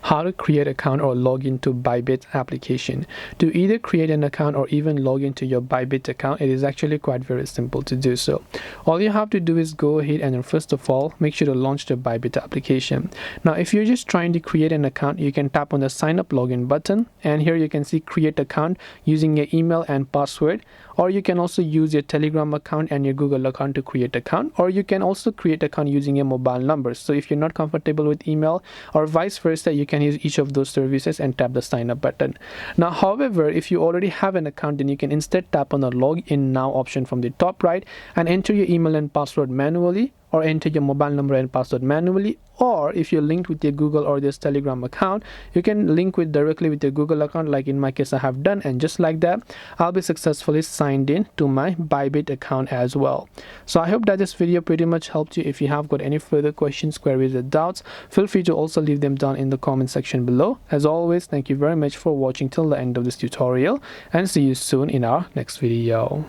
how to create account or log into Bybit application. To either create an account or even log into your Bybit account, it is actually quite very simple to do so. All you have to do is go ahead and then first of all make sure to launch the Bybit application. Now if you're just trying to create an account, you can tap on the sign up login button, and here you can see create account using your email and password, or you can also use your Telegram account and your Google account to create account, or you can also create account using your mobile number. So if you're not comfortable with email or vice versa, you can use each of those services and tap the sign up button. Now however, if you already have an account, then you can instead tap on the login now option from the top right and enter your email and password manually, or enter your mobile number and password manually, or if you're linked with your Google or this Telegram account, you can link with directly with your Google account, like in my case I have done, and just like that I'll be successfully signed in to my Bybit account as well. So I hope that this video pretty much helped you. If you have got any further questions, queries or doubts, feel free to also leave them down in the comment section below. As always, thank you very much for watching till the end of this tutorial, and see you soon in our next video.